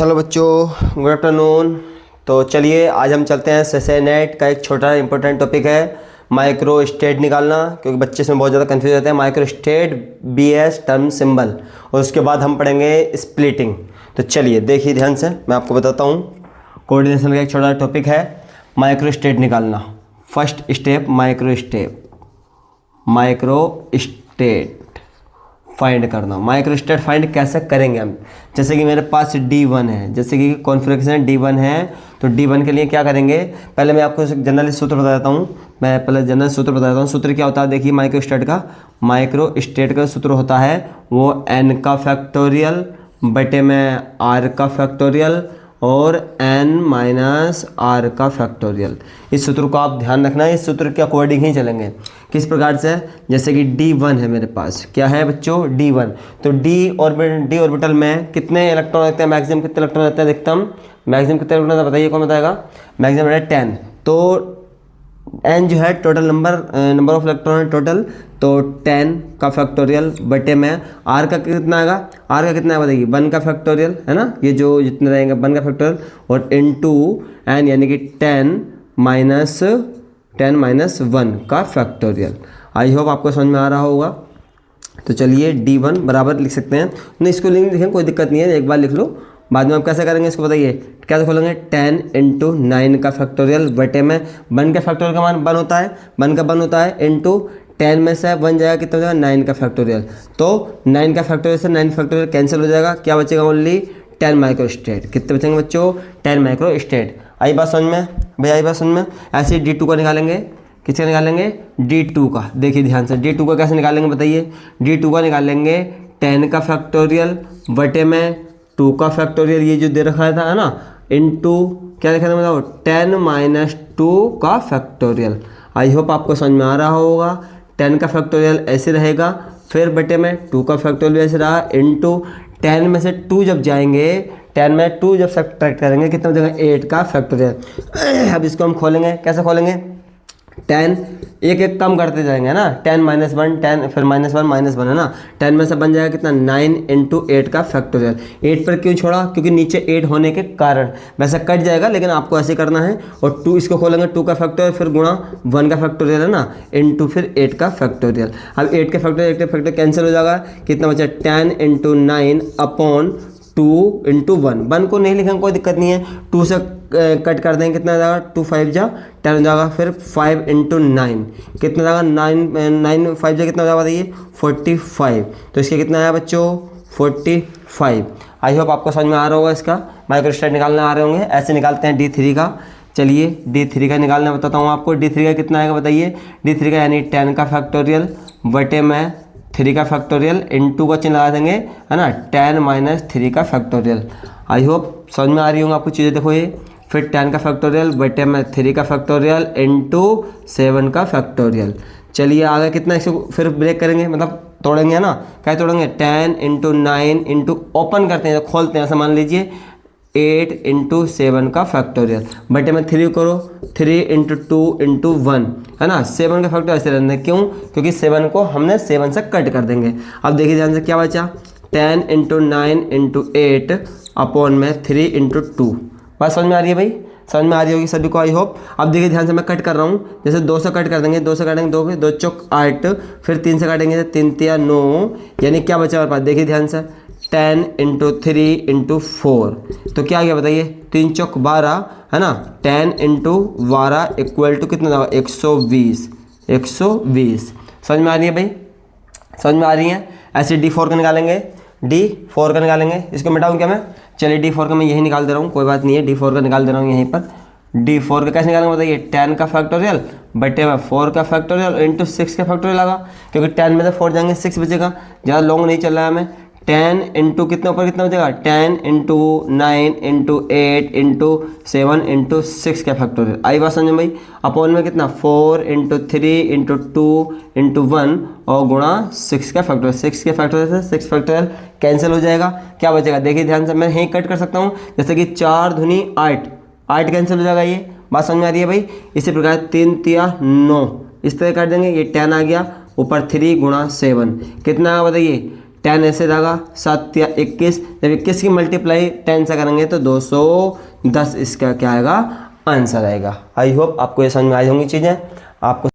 Hello बच्चों, good afternoon. तो चलिए आज हम चलते हैं सेशन नेट का एक छोटा इंपॉर्टेंट टॉपिक है माइक्रो स्टेट निकालना, क्योंकि बच्चे इसमें बहुत ज़्यादा कंफ्यूज होते हैं। Micro state vs term symbol, और उसके बाद हम पढ़ेंगे स्प्लिटिंग। तो चलिए देखिए ध्यान से, मैं आपको बताता हूँ। कोऑर्डिनेशन का एक छोटा टॉपिक है माइक्रो स्टेट निकालना। First step micro state find करना। माइक्रो स्टेट फाइंड कैसे करेंगे हम? जैसे कि मेरे पास D1 है, जैसे कि कॉन्फ़िगरेशन D1 है, तो D1 के लिए क्या करेंगे? पहले मैं आपको जनरल सूत्र बता देता हूँ। मैं पहले जनरल सूत्र बता देता हूँ। सूत्र क्या होता है? देखिए माइक्रो स्टेट का सूत्र होता है वो n का फैक्टोरियल बटे में r का फैक्टोरियल और n माइनस r का फैक्टोरियल। इस सूत्र को आप ध्यान रखना है, इस सूत्र के अकॉर्डिंग ही चलेंगे। किस प्रकार से? जैसे कि D1 है मेरे पास, क्या है बच्चों? D1। तो D ऑर्बिटल में कितने इलेक्ट्रॉन रहते हैं? मैक्सिमम कितने इलेक्ट्रॉन रहते हैं? अधिकतम मैक्सिमम कितने इलेक्ट्रॉन रहते हैं? बताइए, कौन बताएगा? मैक्सिमम है 10। तो n जो है टोटल नंबर ऑफ इलेक्ट्रॉन है टोटल, तो 10 का फैक्टोरियल बटे में r का कितना आएगा? r का कितना है बताइए? 1 का फैक्टोरियल है ना, ये जो जितने रहेंगे 1 का फैक्टोरियल, और इनटू n यानी कि 10 माइनस 1 का फैक्टोरियल। आई होप आपको समझ में आ रहा होगा। तो चलिए D1 बराबर लिख सकते हैं। नहीं, इसको लिखें, कोई दिक्कत नहीं है, एक बार लिख लो। बाद में आप कैसे करेंगे इसको बताइए? कैसे खोलेंगे? 10 इंटू 9 का फैक्टोरियल बटे में 1 का फैक्टोरियल का मान 1 होता है, 1 का 1 होता है, इंटू 10 में से 1 जाएगा, कितना हो जाएगा? 9 का फैक्टोरियल। तो 9 का फैक्टोरियल से 9 फैक्टोरियल कैंसिल हो जाएगा, क्या बचेगा? Only 10 micro state. कितने बचेंगे बच्चों? 10 माइक्रो स्टेट। आई बात समझ में भैया? आई बात समझ में? ऐसे D2 का निकालेंगे। किसका निकालेंगे? D2 का। देखिए ध्यान से, D2 का कैसे निकालेंगे बताइए? D2 का निकालेंगे 10 का फैक्टोरियल बटे में 2 का फैक्टोरियल, ये जो दे रखा था है ना, इनटू क्या लिखा था बताओ? 10 माइनस 2 का फैक्टोरियल। आई होप आपको समझ में आ रहा होगा। 10 का फैक्टोरियल ऐसे रहेगा, फिर बटे में 2 का फैक्टोरियल ऐसे रहा, इनटू 10 में से 2 जब जाएंगे, 10 में 2 जब सब्ट्रैक्ट करेंगे, कितना हो जाएगा? 8 का फैक्टोरियल। अब इसको हम खोलेंगे, कैसे खोलेंगे? 10 एक एक कम करते जाएंगे ना, 10 माइनस 1, 10 फिर माइनस 1 है ना, 10 में से बन जाएगा कितना? 9 इंटू 8 का फैक्टोरियल। 8 पर क्यों छोड़ा? क्योंकि नीचे 8 होने के कारण। वैसे कट जाएगा, लेकिन आपको ऐसे करना है। और 2 इसको खोलेंगे, 2 का फैक्टोरियल फिर गुणा 1 का फैक्टोरियल है ना, इंटू फिर 8 का फैक्टोरियल। अब 8 के फैक्टोरियल 8 के फैक्टोरियल कैंसिल हो जाएगा, कितना बचा? 10 इंटू 9 अपॉन 2 इंटू 1 को नहीं लिखेंगे, कोई दिक्कत नहीं है। 2 से कट कर देंगे, कितना जाएगा? 2 5 जा 10 हो जाएगा, फिर 5 इंटू 9 कितना जाएगा? 9 5 जा कितना हो जाएगा बताइए? 45। तो इसके कितना आया बच्चों? 45। आई होप आपको समझ में आ रहा होगा। इसका माइक्रो स्टेट निकालने आ रहे होंगे। ऐसे निकालते हैं D3 का। चलिए D3 का निकालना बताता हूँ आपको। D3 का कितना आएगा बताइए? D3 का यानी 10 का फैक्टोरियल बटे में 3 का फैक्टोरियल, इंटू का चिन्ह लगा देंगे है ना, 10 माइनस 3 का फैक्टोरियल। आई होप समझ में आ रही होंगी आपको चीज़ें। देखो ये, फिर 10 का फैक्टोरियल बटे में 3 का फैक्टोरियल इंटू 7 का फैक्टोरियल। चलिए आगे कितना, इसको फिर ब्रेक करेंगे, मतलब तोड़ेंगे है ना। क्या तोड़ेंगे? 10 इंटू 9 इंटू ओपन करते हैं, खोलते हैं, ऐसा मान लीजिए 8 इंटू 7 का फैक्टोरियल बटे में 3 करो, 3 इंटू 2 इंटू 1 है ना। 7 का फैक्टोरियल ऐसे रहने, क्यों? क्योंकि 7 को हमने 7 से कट कर देंगे। अब देखिए ध्यान से, क्या बचा? 10 इंटू 9 इंटू 8 अपॉन में 3 इंटू 2। बात समझ में आ रही है भाई? समझ में आ रही होगी सभी को, आई होप। अब देखिए ध्यान से, मैं कट कर रहा हूँ। जैसे 2 से कट कर देंगे, 2 से काटेंगे 2 2 चौक 8, फिर 3 से काटेंगे 3 तिया 9, यानी क्या बचा हमारे पास? देखिए ध्यान से, 10 इंटू 3 इंटू 4, तो क्या आ गया बताइए? 3 चौक 12 है ना, 10 इंटू 12 इक्वल टू कितना होगा? 120। समझ में आ रही है भाई? समझ में आ रही है? ऐसे D4 का निकालेंगे। D4 का निकालेंगे, इसको मिटाऊँ क्या मैं? चलिए D4 का मैं यही निकाल दे रहा हूँ, कोई बात नहीं है। D4 का निकाल दे रहा हूँ यहीं पर। D4 का कैसे निकालेंगे बताइए? 10 का फैक्टोरियल बटे में 4 का फैक्टोरियल इंटू 6 का फैक्टोरियल लगा, क्योंकि 10 में से 4 जाएंगे 6 बचेगा। ज़्यादा लॉन्ग नहीं चल रहा है हमें। 10 इंटू कितना ऊपर कितना बचेगा? 10 इंटू 9 इंटू 8 इंटू 7 इंटू 6 का फैक्टोरियल। आई बात समझ भाई? अपॉन में कितना? 4 इंटू 3 इंटू 2 इंटू 1 और गुणा 6 का फैक्टोरियल। 6 के फैक्टोरियल से 6 फैक्टोरियल कैंसिल हो जाएगा, क्या बचेगा? देखिए ध्यान से, मैं यहीं कट कर सकता हूँ। जैसे कि 4 दूनी 8, 8 कैंसिल हो जाएगा। ये बात समझ में आ रही है भाई? इसी प्रकार 3 तिया 9, इस तरह कर देंगे, ये 10 आ गया, ऊपर 3 गुणा 7 कितना आया बताइए? 10 ऐसे रहेगा, 7 या 21, जब 21 की मल्टीप्लाई 10 से करेंगे तो 210 इसका क्या आएगा आंसर आएगा। आई होप आपको ये समझ में आई होंगी चीज़ें। आपको